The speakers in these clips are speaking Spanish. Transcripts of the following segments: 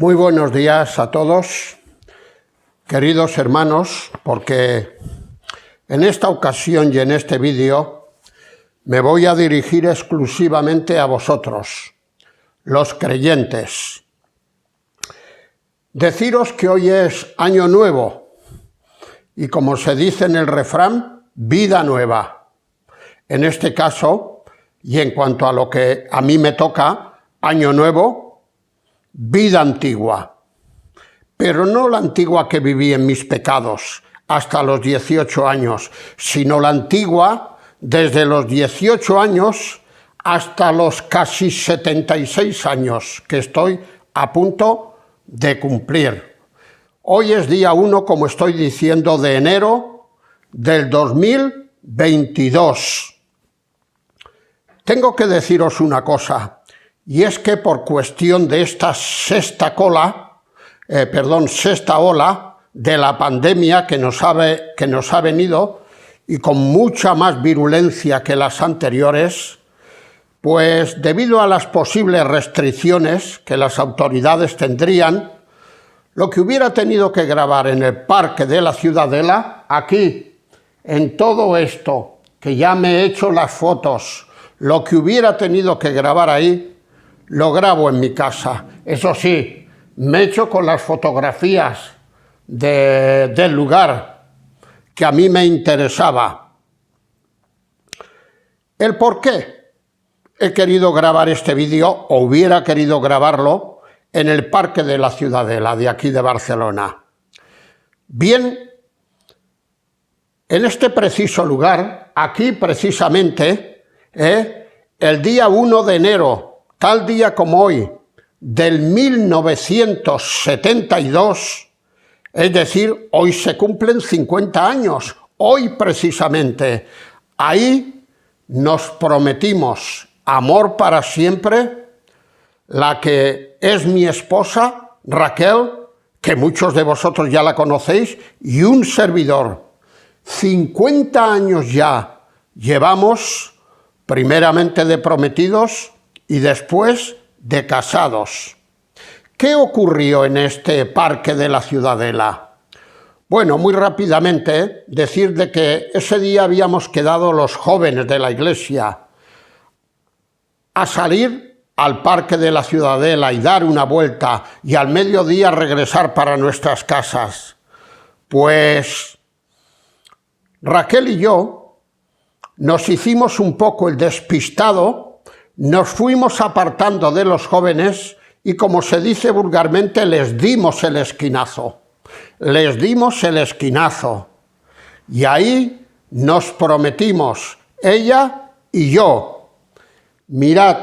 Muy buenos días a todos, queridos hermanos, porque en esta ocasión y en este vídeo me voy a dirigir exclusivamente a vosotros, los creyentes. Deciros que hoy es año nuevo y, como se dice en el refrán, vida nueva. En este caso, y en cuanto a lo que a mí me toca, año nuevo, vida antigua, pero no la antigua que viví en mis pecados hasta los 18 años, sino la antigua desde los 18 años hasta los casi 76 años que estoy a punto de cumplir. Hoy es día 1, como estoy diciendo, de enero del 2022. Tengo que deciros una cosa. Y es que por cuestión de esta sexta ola de la pandemia que nos ha venido y con mucha más virulencia que las anteriores, pues debido a las posibles restricciones que las autoridades tendrían, lo que hubiera tenido que grabar en el Parque de la Ciudadela, aquí, en todo esto, que ya me he hecho las fotos, lo que hubiera tenido que grabar ahí, lo grabo en mi casa. Eso sí, me echo con las fotografías del lugar que a mí me interesaba. ¿El por qué he querido grabar este vídeo o hubiera querido grabarlo en el Parque de la Ciudadela de aquí de Barcelona? Bien, en este preciso lugar, aquí precisamente, el día 1 de enero, tal día como hoy, del 1972, es decir, hoy se cumplen 50 años, hoy precisamente, ahí nos prometimos amor para siempre, la que es mi esposa, Raquel, que muchos de vosotros ya la conocéis, y un servidor. 50 años ya llevamos, primeramente de prometidos, y después de casados. ¿Qué ocurrió en este Parque de la Ciudadela? Bueno, muy rápidamente decir de que ese día habíamos quedado los jóvenes de la iglesia a salir al Parque de la Ciudadela y dar una vuelta y al mediodía regresar para nuestras casas. Pues Raquel y yo nos hicimos un poco el despistado. Nos fuimos apartando de los jóvenes y, como se dice vulgarmente, les dimos el esquinazo. Les dimos el esquinazo. Y ahí nos prometimos, ella y yo. Mirad,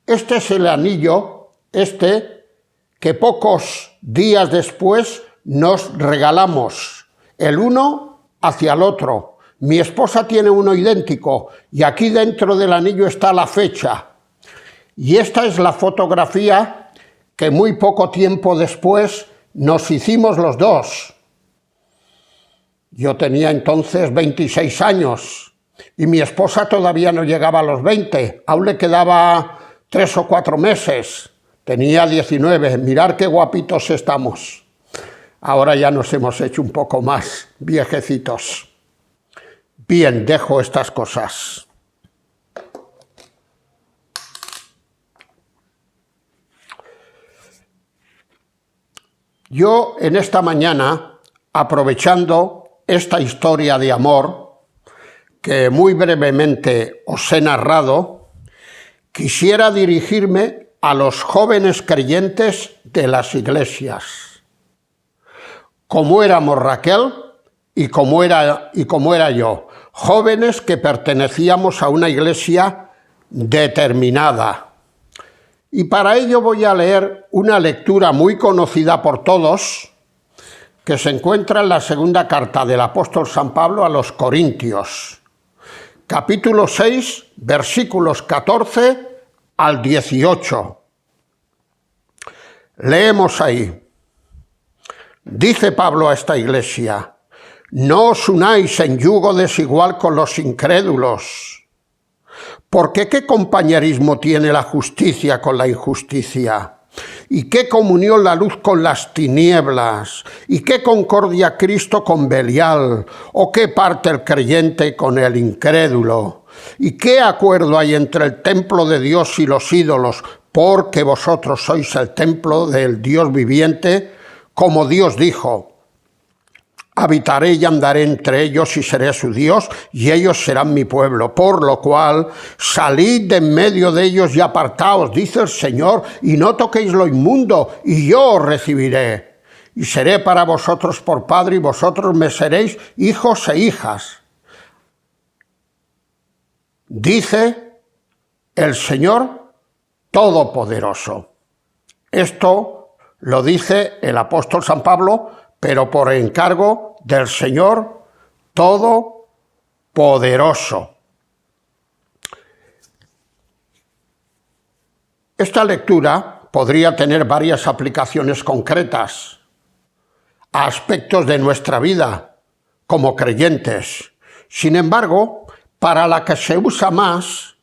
este es el anillo, que pocos días después nos regalamos, el uno hacia el otro. Mi esposa tiene uno idéntico y aquí dentro del anillo está la fecha. Y esta es la fotografía que muy poco tiempo después nos hicimos los dos. Yo tenía entonces 26 años y mi esposa todavía no llegaba a los 20, aún le quedaba 3 o 4 meses. Tenía 19, mirad qué guapitos estamos. Ahora ya nos hemos hecho un poco más viejecitos. Bien, dejo estas cosas. Yo en esta mañana, aprovechando esta historia de amor que muy brevemente os he narrado, quisiera dirigirme a los jóvenes creyentes de las iglesias. Como éramos Raquel y como era yo, jóvenes que pertenecíamos a una iglesia determinada. Y para ello voy a leer una lectura muy conocida por todos, que se encuentra en la segunda carta del apóstol San Pablo a los Corintios, capítulo 6, versículos 14 al 18. Leemos ahí. Dice Pablo a esta iglesia: no os unáis en yugo desigual con los incrédulos, Porque ¿qué compañerismo tiene la justicia con la injusticia? ¿Y qué comunión la luz con las tinieblas? ¿Y qué concordia Cristo con Belial? ¿O qué parte el creyente con el incrédulo? ¿Y qué acuerdo hay entre el templo de Dios y los ídolos? Porque vosotros sois el templo del Dios viviente, como Dios dijo: habitaré y andaré entre ellos y seré su Dios, y ellos serán mi pueblo. Por lo cual, salid de en medio de ellos y apartaos, dice el Señor, y no toquéis lo inmundo, y yo os recibiré. Y seré para vosotros por padre, y vosotros me seréis hijos e hijas. Dice el Señor Todopoderoso. Esto lo dice el apóstol San Pablo, pero por encargo del Señor Todopoderoso. Esta lectura podría tener varias aplicaciones concretas a aspectos de nuestra vida como creyentes. Sin embargo, para la que se usa más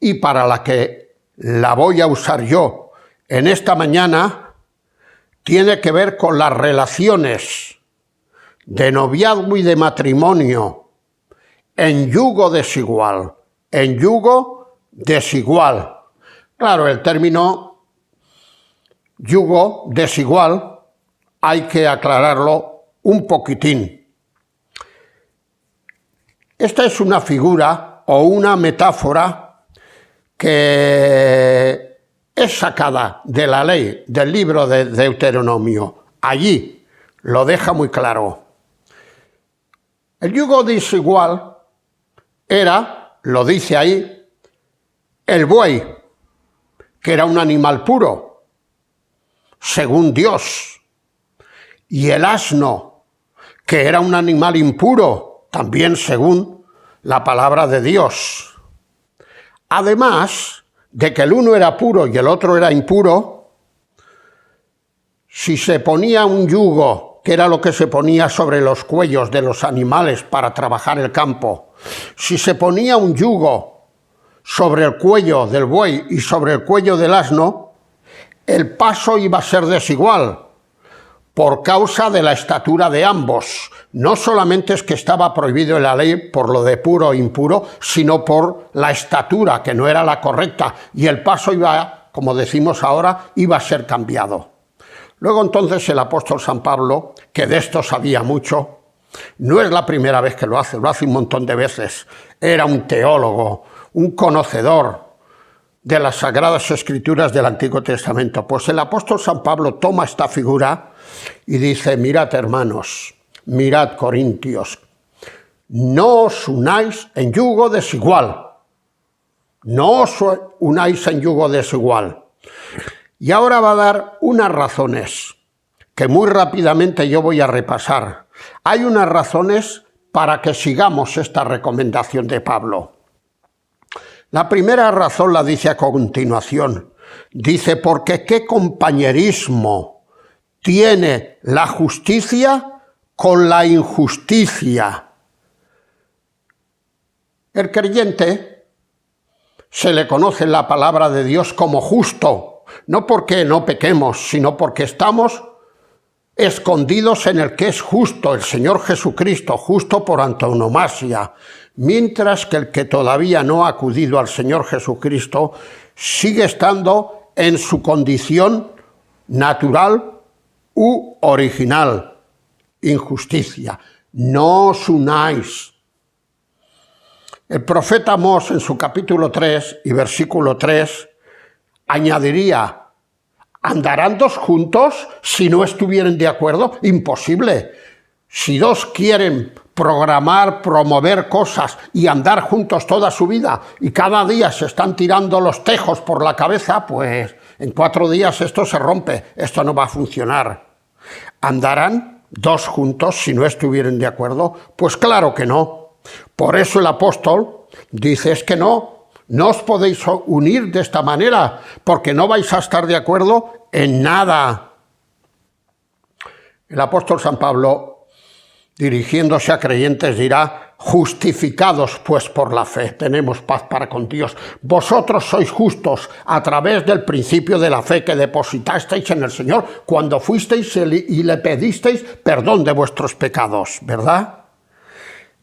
y para la que la voy a usar yo en esta mañana, tiene que ver con las relaciones de noviazgo y de matrimonio en yugo desigual. En yugo desigual. Claro, el término yugo desigual hay que aclararlo un poquitín. Esta es una figura o una metáfora que es sacada de la ley, del libro de Deuteronomio. Allí lo deja muy claro. El yugo desigual era, lo dice ahí, el buey, que era un animal puro, según Dios, y el asno, que era un animal impuro, también según la palabra de Dios. Además de que el uno era puro y el otro era impuro, si se ponía un yugo, que era lo que se ponía sobre los cuellos de los animales para trabajar el campo, si se ponía un yugo sobre el cuello del buey y sobre el cuello del asno, el paso iba a ser desigual, por causa de la estatura de ambos. No solamente es que estaba prohibido en la ley por lo de puro o impuro, sino por la estatura, que no era la correcta, y el paso iba, como decimos ahora, iba a ser cambiado. Luego entonces el apóstol San Pablo, que de esto sabía mucho, no es la primera vez que lo hace un montón de veces, era un teólogo, un conocedor de las Sagradas Escrituras del Antiguo Testamento. Pues el apóstol San Pablo toma esta figura y dice: mirad, hermanos, mirad, corintios, no os unáis en yugo desigual. No os unáis en yugo desigual. Y ahora va a dar unas razones que muy rápidamente yo voy a repasar. Hay unas razones para que sigamos esta recomendación de Pablo. La primera razón la dice a continuación. Dice: porque ¿qué compañerismo tiene la justicia con la injusticia? El creyente se le conoce en la palabra de Dios como justo, no porque no pequemos, sino porque estamos escondidos en el que es justo, el Señor Jesucristo, justo por antonomasia, mientras que el que todavía no ha acudido al Señor Jesucristo sigue estando en su condición natural u original, injusticia. No os unáis. El profeta Amós, en su capítulo 3 y versículo 3, añadiría: ¿andarán dos juntos si no estuvieran de acuerdo? Imposible. Si dos quieren programar, promover cosas y andar juntos toda su vida y cada día se están tirando los tejos por la cabeza, pues en 4 días esto se rompe, esto no va a funcionar. ¿Andarán dos juntos si no estuvieran de acuerdo? Pues claro que no. Por eso el apóstol dice: es que no os podéis unir de esta manera, porque no vais a estar de acuerdo en nada. El apóstol San Pablo, dirigiéndose a creyentes, dirá: Justificados pues por la fe, tenemos paz para con Dios. Vosotros sois justos a través del principio de la fe que depositasteis en el Señor cuando fuisteis y le pedisteis perdón de vuestros pecados, ¿verdad?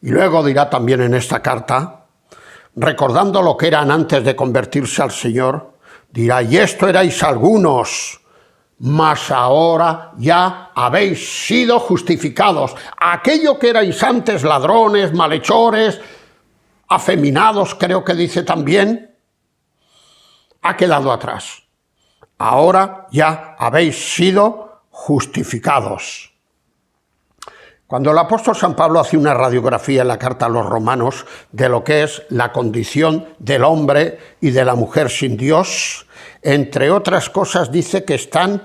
Y luego dirá también en esta carta, recordando lo que eran antes de convertirse al Señor, dirá, y esto erais algunos, mas ahora ya habéis sido justificados. Aquello que erais antes ladrones, malhechores, afeminados, creo que dice también, ha quedado atrás. Ahora ya habéis sido justificados. Cuando el apóstol San Pablo hace una radiografía en la carta a los romanos de lo que es la condición del hombre y de la mujer sin Dios, entre otras cosas dice que están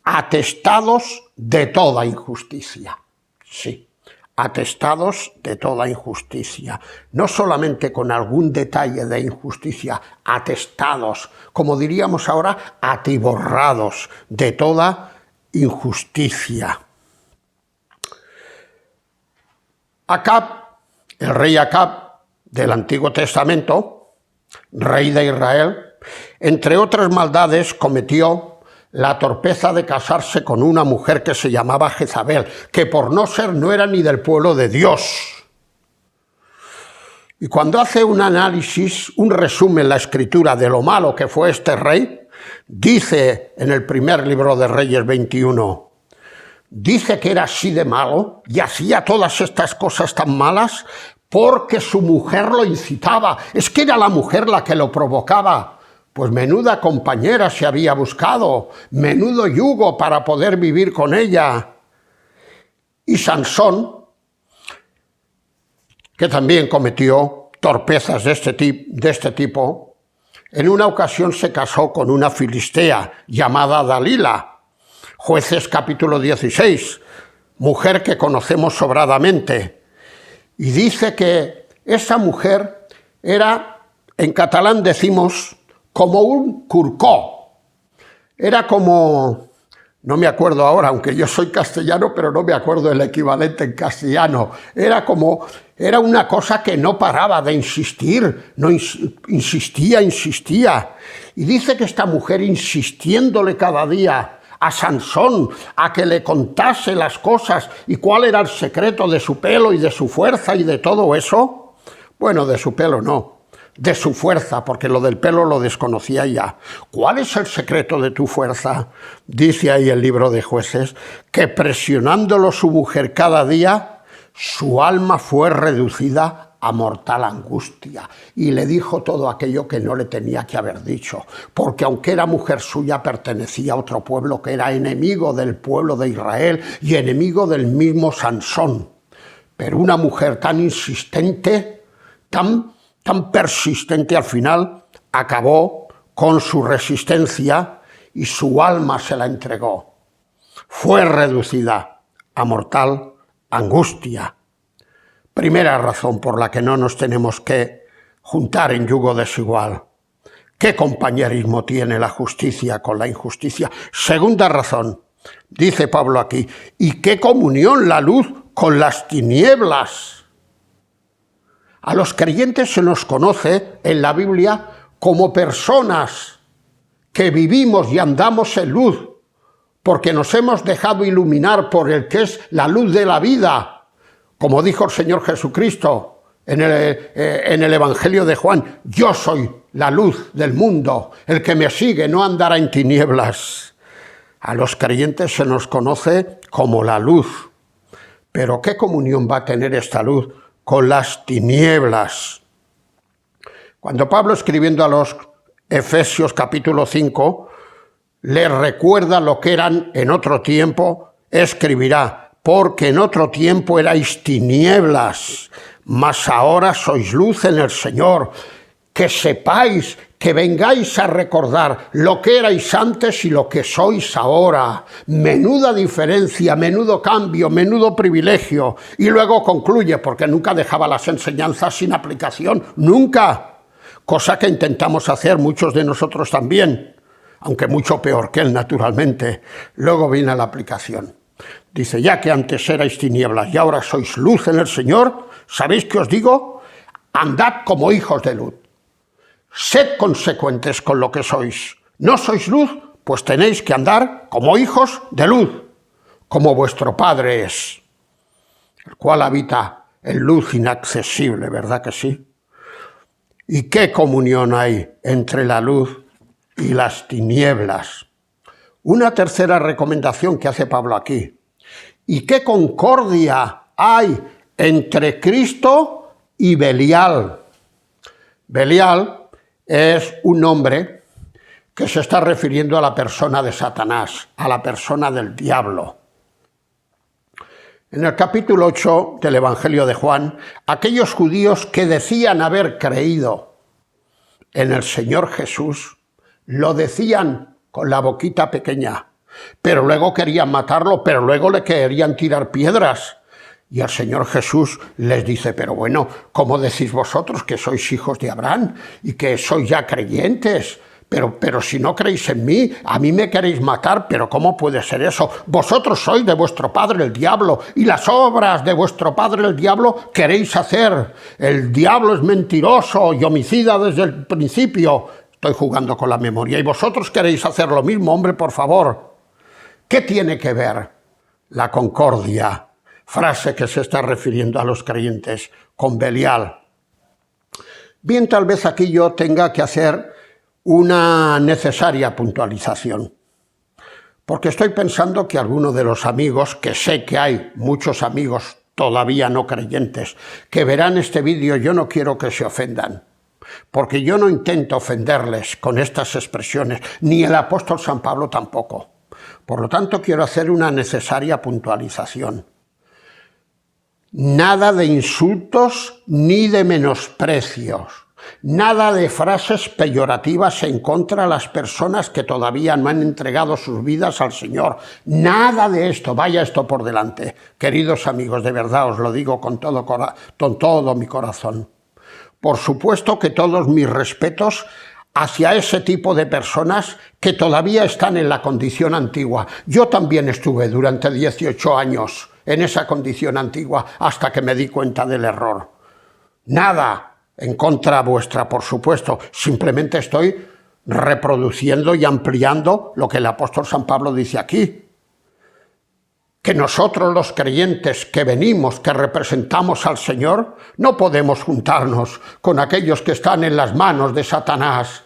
atestados de toda injusticia. Sí, atestados de toda injusticia. No solamente con algún detalle de injusticia, atestados, como diríamos ahora, atiborrados de toda injusticia. Acab, el rey Acab del Antiguo Testamento, rey de Israel, entre otras maldades cometió la torpeza de casarse con una mujer que se llamaba Jezabel, que por no ser no era ni del pueblo de Dios. Y cuando hace un análisis, un resumen la escritura de lo malo que fue este rey, dice en el primer libro de Reyes 21, dice que era así de malo y hacía todas estas cosas tan malas porque su mujer lo incitaba. Es que era la mujer la que lo provocaba. Pues menuda compañera se había buscado, menudo yugo para poder vivir con ella. Y Sansón, que también cometió torpezas de este tipo, en una ocasión se casó con una filistea llamada Dalila, Jueces capítulo 16, mujer que conocemos sobradamente. Y dice que esa mujer era, en catalán decimos, como un curcó. Era como, no me acuerdo ahora, aunque yo soy castellano, pero no me acuerdo el equivalente en castellano. Era una cosa que no paraba de insistir, no insistía. Y dice que esta mujer, insistiéndole cada día a Sansón, a que le contase las cosas y cuál era el secreto de su pelo y de su fuerza y de todo eso. Bueno, de su pelo no, de su fuerza, porque lo del pelo lo desconocía ya. ¿Cuál es el secreto de tu fuerza? Dice ahí el libro de Jueces, que presionándolo su mujer cada día, su alma fue reducida a mortal angustia, y le dijo todo aquello que no le tenía que haber dicho, porque aunque era mujer suya, pertenecía a otro pueblo que era enemigo del pueblo de Israel y enemigo del mismo Sansón. Pero una mujer tan insistente, tan persistente, al final acabó con su resistencia y su alma se la entregó. Fue reducida a mortal angustia. Primera razón por la que no nos tenemos que juntar en yugo desigual. ¿Qué compañerismo tiene la justicia con la injusticia? Segunda razón, dice Pablo aquí, ¿y qué comunión la luz con las tinieblas? A los creyentes se nos conoce en la Biblia como personas que vivimos y andamos en luz, porque nos hemos dejado iluminar por el que es la luz de la vida. Como dijo el Señor Jesucristo en el Evangelio de Juan, yo soy la luz del mundo, el que me sigue no andará en tinieblas. A los creyentes se nos conoce como la luz. Pero ¿qué comunión va a tener esta luz con las tinieblas? Cuando Pablo, escribiendo a los Efesios capítulo 5, les recuerda lo que eran en otro tiempo, escribirá, porque en otro tiempo erais tinieblas, mas ahora sois luz en el Señor. Que sepáis, que vengáis a recordar lo que erais antes y lo que sois ahora. Menuda diferencia, menudo cambio, menudo privilegio. Y luego concluye, porque nunca dejaba las enseñanzas sin aplicación, nunca. Cosa que intentamos hacer muchos de nosotros también, aunque mucho peor que él, naturalmente. Luego viene la aplicación. Dice, ya que antes erais tinieblas y ahora sois luz en el Señor, ¿Sabéis qué os digo? Andad como hijos de luz. Sed consecuentes con lo que sois. ¿No sois luz? Pues tenéis que andar como hijos de luz, como vuestro Padre es, el cual habita en luz inaccesible, ¿verdad que sí? ¿Y qué comunión hay entre la luz y las tinieblas? Una tercera recomendación que hace Pablo aquí. ¿Y qué concordia hay entre Cristo y Belial? Belial es un nombre que se está refiriendo a la persona de Satanás, a la persona del diablo. En el capítulo 8 del Evangelio de Juan, aquellos judíos que decían haber creído en el Señor Jesús, lo decían con la boquita pequeña, pero luego querían matarlo, pero luego le querían tirar piedras. Y el Señor Jesús les dice, pero bueno, ¿cómo decís vosotros que sois hijos de Abraham y que sois ya creyentes? Pero si no creéis en mí, a mí me queréis matar, pero ¿cómo puede ser eso? Vosotros sois de vuestro padre el diablo, y las obras de vuestro padre el diablo queréis hacer. El diablo es mentiroso y homicida desde el principio. Estoy jugando con la memoria. Y vosotros queréis hacer lo mismo, hombre, por favor. ¿Qué tiene que ver la concordia, frase que se está refiriendo a los creyentes, con Belial? Bien, tal vez aquí yo tenga que hacer una necesaria puntualización, porque estoy pensando que algunos de los amigos, que sé que hay muchos amigos todavía no creyentes, que verán este vídeo, yo no quiero que se ofendan, porque yo no intento ofenderles con estas expresiones, ni el apóstol San Pablo tampoco. Por lo tanto, quiero hacer una necesaria puntualización. Nada de insultos ni de menosprecios. Nada de frases peyorativas en contra de las personas que todavía no han entregado sus vidas al Señor. Nada de esto, vaya esto por delante. Queridos amigos, de verdad os lo digo con todo mi corazón. Por supuesto que todos mis respetos hacia ese tipo de personas que todavía están en la condición antigua. Yo también estuve durante 18 años en esa condición antigua hasta que me di cuenta del error. Nada en contra vuestra, por supuesto, simplemente estoy reproduciendo y ampliando lo que el apóstol San Pablo dice aquí. Que nosotros los creyentes que venimos, que representamos al Señor, no podemos juntarnos con aquellos que están en las manos de Satanás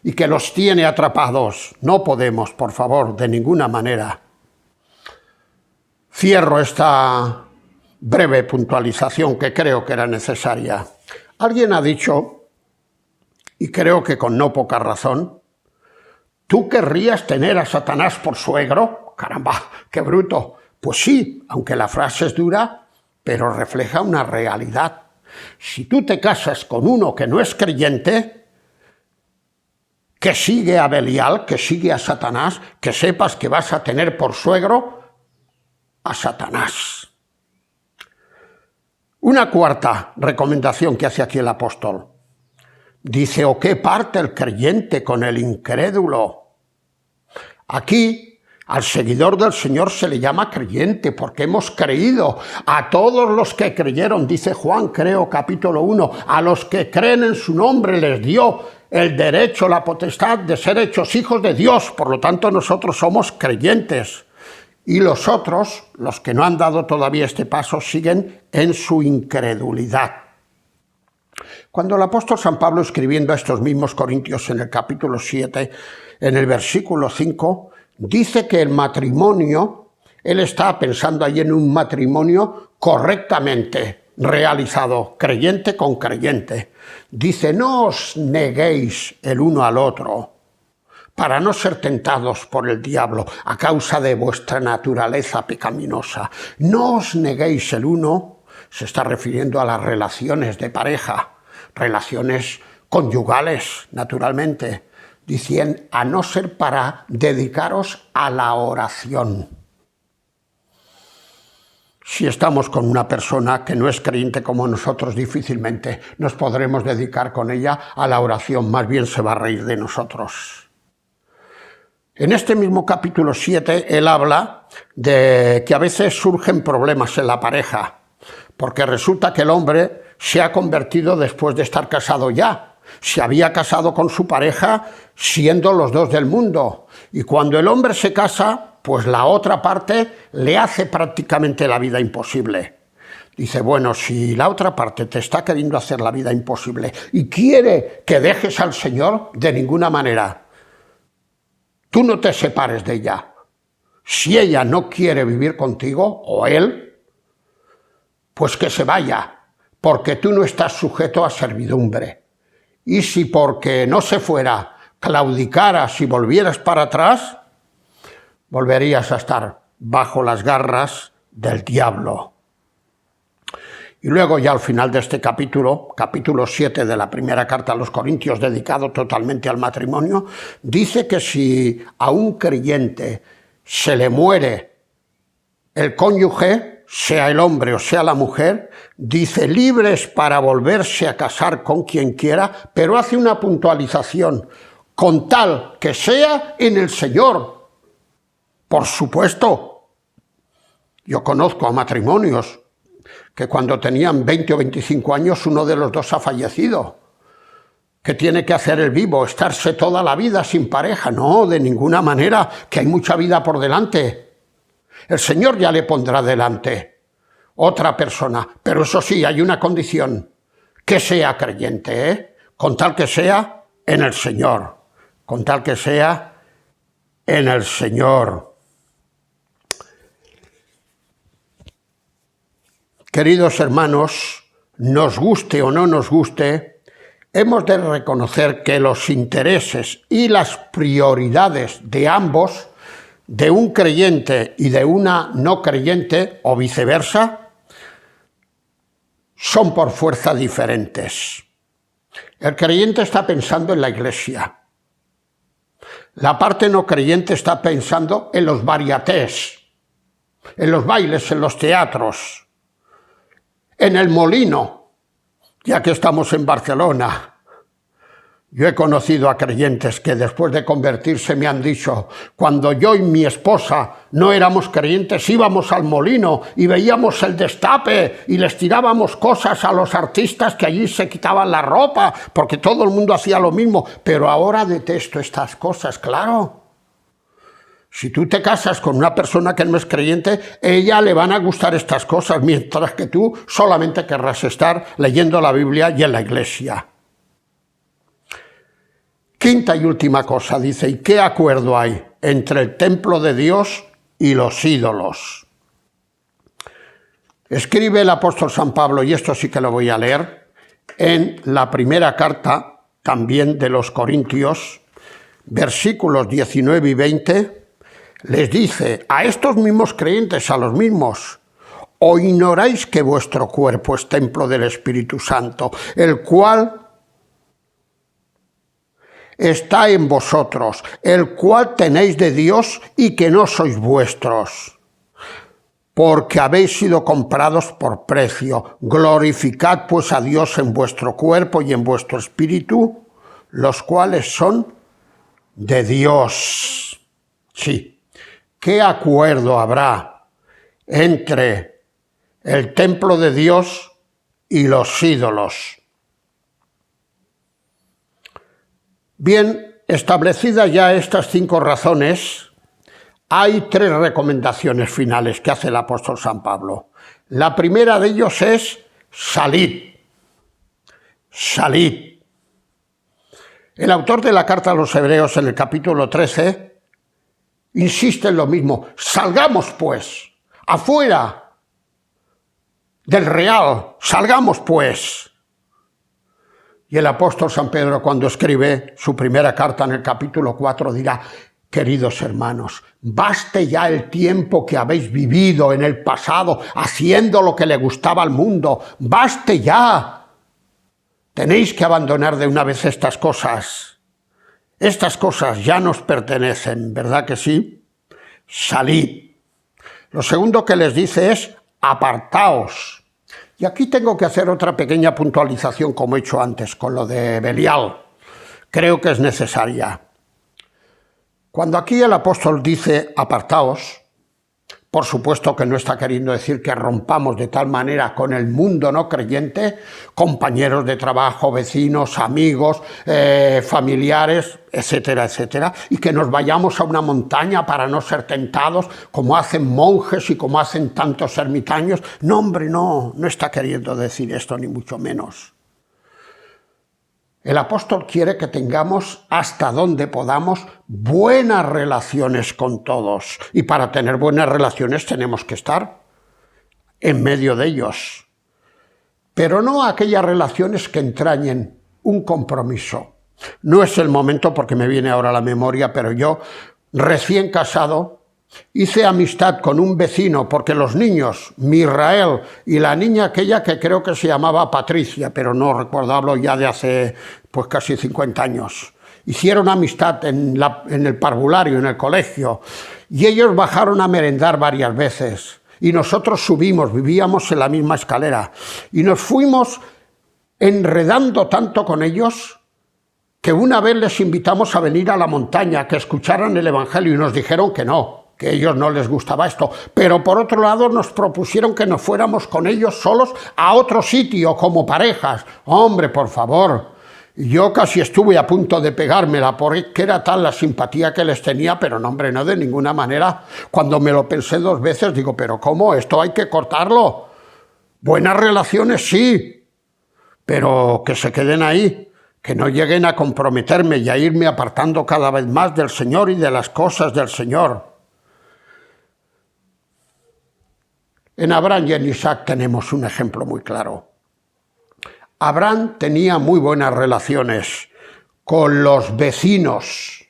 y que los tiene atrapados. No podemos, por favor, de ninguna manera. Cierro esta breve puntualización que creo que era necesaria. Alguien ha dicho, y creo que con no poca razón, ¿tú querrías tener a Satanás por suegro? Caramba, qué bruto. Pues sí, aunque la frase es dura, pero refleja una realidad. Si tú te casas con uno que no es creyente, que sigue a Belial, que sigue a Satanás, que sepas que vas a tener por suegro a Satanás. Una cuarta recomendación que hace aquí el apóstol. Dice, ¿o qué parte el creyente con el incrédulo? Aquí, al seguidor del Señor se le llama creyente porque hemos creído. A todos los que creyeron, dice Juan, creo, capítulo 1, a los que creen en su nombre les dio el derecho, la potestad de ser hechos hijos de Dios. Por lo tanto, nosotros somos creyentes. Y los otros, los que no han dado todavía este paso, siguen en su incredulidad. Cuando el apóstol San Pablo, escribiendo a estos mismos corintios en el capítulo 7, en el versículo 5, dice que el matrimonio, él está pensando ahí en un matrimonio correctamente realizado, creyente con creyente. Dice, no os neguéis el uno al otro, para no ser tentados por el diablo a causa de vuestra naturaleza pecaminosa. No os neguéis el uno, se está refiriendo a las relaciones de pareja, relaciones conyugales, naturalmente, diciendo a no ser para dedicaros a la oración. Si estamos con una persona que no es creyente como nosotros, difícilmente nos podremos dedicar con ella a la oración, más bien se va a reír de nosotros. En este mismo capítulo 7, él habla de que a veces surgen problemas en la pareja, porque resulta que el hombre se ha convertido después de estar casado ya. Se había casado con su pareja siendo los dos del mundo. Y cuando el hombre se casa, pues la otra parte le hace prácticamente la vida imposible. Dice, bueno, si la otra parte te está queriendo hacer la vida imposible y quiere que dejes al Señor, de ninguna manera. Tú no te separes de ella. Si ella no quiere vivir contigo, o él, pues que se vaya, porque tú no estás sujeto a servidumbre. Y si porque no se fuera claudicaras y volvieras para atrás, volverías a estar bajo las garras del diablo. Y luego ya al final de este capítulo 7 de la primera carta a los Corintios, dedicado totalmente al matrimonio, dice que si a un creyente se le muere el cónyuge, sea el hombre o sea la mujer, dice libres para volverse a casar con quien quiera, pero hace una puntualización, con tal que sea en el Señor. Por supuesto, yo conozco a matrimonios que cuando tenían 20 o 25 años uno de los dos ha fallecido. ¿Qué tiene que hacer el vivo? ¿Estarse toda la vida sin pareja? No, de ninguna manera, que hay mucha vida por delante. El Señor ya le pondrá delante otra persona, pero eso sí, hay una condición, que sea creyente, con tal que sea en el Señor, con tal que sea en el Señor. Queridos hermanos, nos guste o no nos guste, hemos de reconocer que los intereses y las prioridades de ambos, de un creyente y de una no creyente, o viceversa, son por fuerza diferentes. El creyente está pensando en la iglesia. La parte no creyente está pensando en los varietés, en los bailes, en los teatros, en el molino, ya que estamos en Barcelona. Yo he conocido a creyentes que después de convertirse me han dicho, cuando yo y mi esposa no éramos creyentes íbamos al molino y veíamos el destape y les tirábamos cosas a los artistas que allí se quitaban la ropa, porque todo el mundo hacía lo mismo, pero ahora detesto estas cosas, claro. Si tú te casas con una persona que no es creyente, ella le van a gustar estas cosas, mientras que tú solamente querrás estar leyendo la Biblia y en la iglesia. Quinta y última cosa, dice, ¿y qué acuerdo hay entre el templo de Dios y los ídolos? Escribe el apóstol San Pablo, y esto sí que lo voy a leer, en la primera carta también de los Corintios, versículos 19 y 20, les dice a estos mismos creyentes, a los mismos, ¿o ignoráis que vuestro cuerpo es templo del Espíritu Santo, el cual está en vosotros, el cual tenéis de Dios y que no sois vuestros? Porque habéis sido comprados por precio. Glorificad pues a Dios en vuestro cuerpo y en vuestro espíritu, los cuales son de Dios. Sí. ¿Qué acuerdo habrá entre el templo de Dios y los ídolos? Bien, establecidas ya estas 5 razones, hay 3 recomendaciones finales que hace el apóstol San Pablo. La primera de ellos es salid. Salid. El autor de la carta a los Hebreos en el capítulo 13 insiste en lo mismo, salgamos pues, afuera del real, salgamos pues. Y el apóstol San Pedro, cuando escribe su primera carta en el capítulo 4, dirá, queridos hermanos, baste ya el tiempo que habéis vivido en el pasado haciendo lo que le gustaba al mundo, baste ya. Tenéis que abandonar de una vez estas cosas. Estas cosas ya nos pertenecen, ¿verdad que sí? Salid. Lo segundo que les dice es apartaos. Y aquí tengo que hacer otra pequeña puntualización, como he hecho antes, con lo de Belial. Creo que es necesaria. Cuando aquí el apóstol dice apartaos, Por supuesto que no está queriendo decir que rompamos de tal manera con el mundo no creyente, compañeros de trabajo, vecinos, amigos, familiares, etcétera, etcétera, y que nos vayamos a una montaña para no ser tentados, como hacen monjes y como hacen tantos ermitaños. No, hombre, no está queriendo decir esto, ni mucho menos. El apóstol quiere que tengamos, hasta donde podamos, buenas relaciones con todos. Y para tener buenas relaciones tenemos que estar en medio de ellos. Pero no aquellas relaciones que entrañen un compromiso. No es el momento porque me viene ahora a la memoria, pero yo, recién casado, hice amistad con un vecino porque los niños, Misrael y la niña aquella que creo que se llamaba Patricia, pero no recuerdo, hablo ya de hace pues casi 50 años, hicieron amistad en el parvulario, en el colegio, y ellos bajaron a merendar varias veces y nosotros subimos, vivíamos en la misma escalera y nos fuimos enredando tanto con ellos que una vez les invitamos a venir a la montaña, que escucharan el Evangelio y nos dijeron que no, que a ellos no les gustaba esto, pero por otro lado nos propusieron que nos fuéramos con ellos solos a otro sitio como parejas. Hombre, por favor, yo casi estuve a punto de pegármela porque era tal la simpatía que les tenía, pero no, hombre, no de ninguna manera. Cuando me lo pensé 2 veces digo, pero ¿cómo? Esto hay que cortarlo. Buenas relaciones sí, pero que se queden ahí, que no lleguen a comprometerme y a irme apartando cada vez más del Señor y de las cosas del Señor. En Abraham y en Isaac tenemos un ejemplo muy claro. Abraham tenía muy buenas relaciones con los vecinos.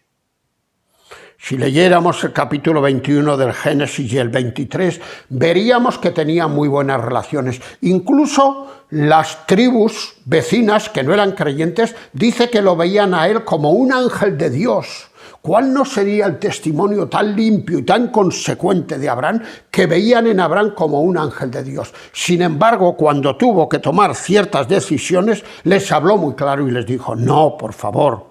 Si leyéramos el capítulo 21 del Génesis y el 23, veríamos que tenía muy buenas relaciones. Incluso las tribus vecinas que no eran creyentes, dice que lo veían a él como un ángel de Dios. ¿Cuál no sería el testimonio tan limpio y tan consecuente de Abraham que veían en Abraham como un ángel de Dios? Sin embargo, cuando tuvo que tomar ciertas decisiones, les habló muy claro y les dijo, no, por favor.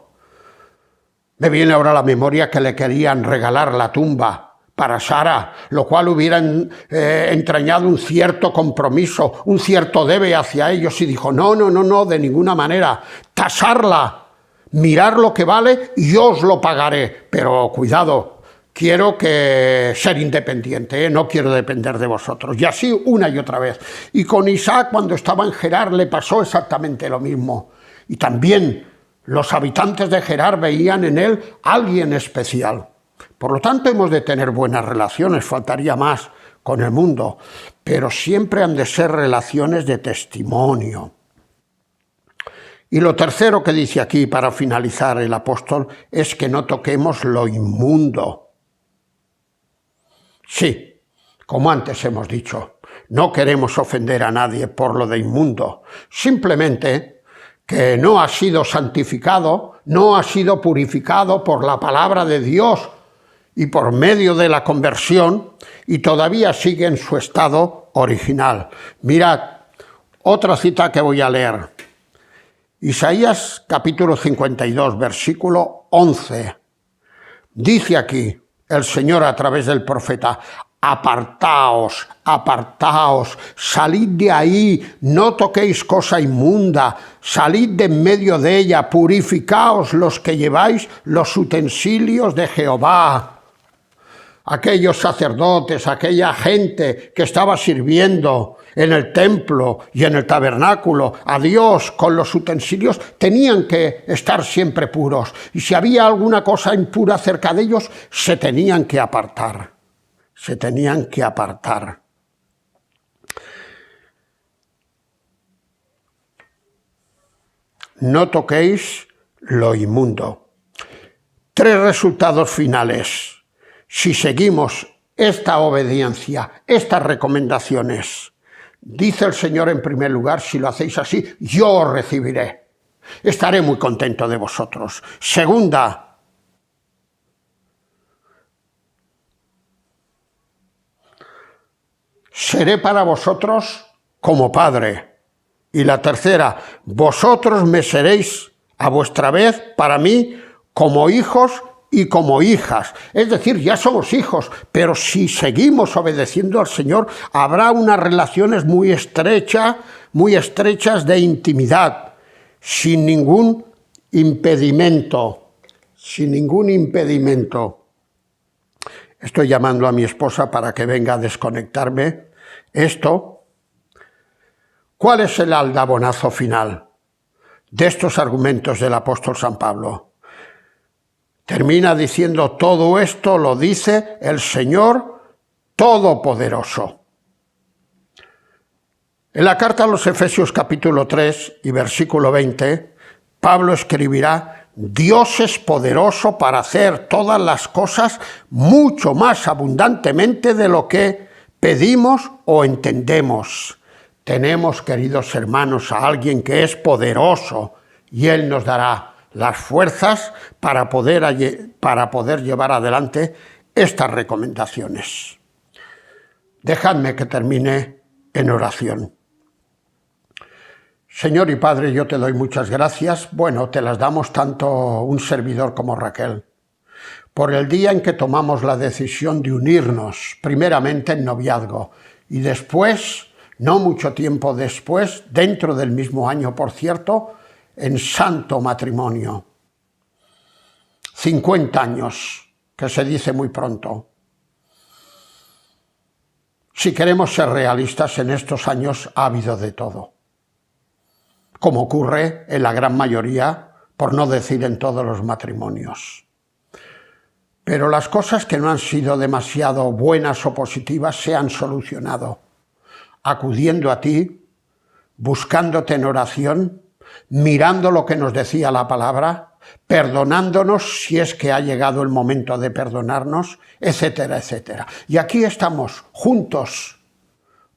Me viene ahora a la memoria que le querían regalar la tumba para Sara, lo cual hubiera entrañado un cierto compromiso, un cierto debe hacia ellos, y dijo, no, de ninguna manera, tasarla, mirar lo que vale y yo os lo pagaré, pero cuidado, quiero ser independiente, no quiero depender de vosotros. Y así una y otra vez. Y con Isaac, cuando estaba en Gerar, le pasó exactamente lo mismo. Y también los habitantes de Gerar veían en él alguien especial. Por lo tanto, hemos de tener buenas relaciones, faltaría más, con el mundo, pero siempre han de ser relaciones de testimonio. Y lo tercero que dice aquí, para finalizar el apóstol, es que no toquemos lo inmundo. Sí, como antes hemos dicho, no queremos ofender a nadie por lo de inmundo, simplemente que no ha sido santificado, no ha sido purificado por la palabra de Dios y por medio de la conversión, y todavía sigue en su estado original. Mirad, otra cita que voy a leer. Isaías capítulo 52, versículo 11. Dice aquí el Señor a través del profeta, apartaos, apartaos, salid de ahí, no toquéis cosa inmunda, salid de en medio de ella, purificaos los que lleváis los utensilios de Jehová. Aquellos sacerdotes, aquella gente que estaba sirviendo en el templo y en el tabernáculo a Dios con los utensilios, tenían que estar siempre puros. Y si había alguna cosa impura cerca de ellos, se tenían que apartar. Se tenían que apartar. No toquéis lo inmundo. 3 resultados finales. Si seguimos esta obediencia, estas recomendaciones, dice el Señor en primer lugar, si lo hacéis así, yo os recibiré. Estaré muy contento de vosotros. Segunda, seré para vosotros como Padre. Y la tercera, vosotros me seréis a vuestra vez para mí como hijos y como hijas. Es decir, ya somos hijos, pero si seguimos obedeciendo al Señor, habrá unas relaciones muy estrechas de intimidad, sin ningún impedimento. Sin ningún impedimento. Estoy llamando a mi esposa para que venga a desconectarme esto. ¿Cuál es el aldabonazo final de estos argumentos del apóstol San Pablo? Termina diciendo: todo esto lo dice el Señor Todopoderoso. En la carta a los Efesios capítulo 3 y versículo 20, Pablo escribirá: Dios es poderoso para hacer todas las cosas mucho más abundantemente de lo que pedimos o entendemos. Tenemos, queridos hermanos, a alguien que es poderoso y Él nos dará las fuerzas para poder llevar adelante estas recomendaciones. Dejadme que termine en oración. Señor y Padre, yo te doy muchas gracias. Bueno, te las damos tanto un servidor como Raquel, por el día en que tomamos la decisión de unirnos, primeramente en noviazgo, y después, no mucho tiempo después, dentro del mismo año, por cierto, en santo matrimonio. 50 años, que se dice muy pronto. Si queremos ser realistas, en estos años ha habido de todo, como ocurre en la gran mayoría, por no decir en todos los matrimonios. Pero las cosas que no han sido demasiado buenas o positivas se han solucionado, acudiendo a ti, buscándote en oración, mirando lo que nos decía la palabra, perdonándonos si es que ha llegado el momento de perdonarnos, etcétera, etcétera. Y aquí estamos juntos,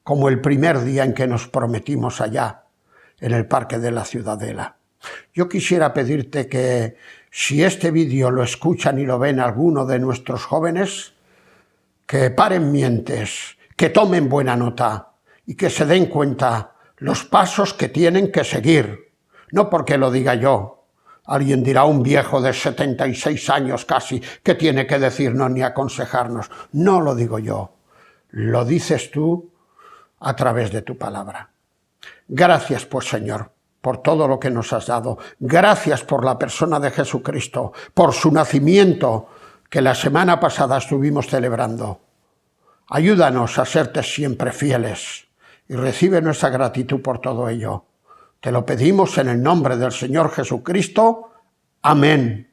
como el primer día en que nos prometimos allá, en el Parque de la Ciudadela. Yo quisiera pedirte que, si este vídeo lo escuchan y lo ven alguno de nuestros jóvenes, que paren mientes, que tomen buena nota y que se den cuenta los pasos que tienen que seguir. No porque lo diga yo. Alguien dirá: un viejo de 76 años casi, ¿qué tiene que decirnos ni aconsejarnos? No lo digo yo. Lo dices tú a través de tu palabra. Gracias, pues, Señor, por todo lo que nos has dado. Gracias por la persona de Jesucristo, por su nacimiento, que la semana pasada estuvimos celebrando. Ayúdanos a serte siempre fieles y recibe nuestra gratitud por todo ello. Te lo pedimos en el nombre del Señor Jesucristo. Amén.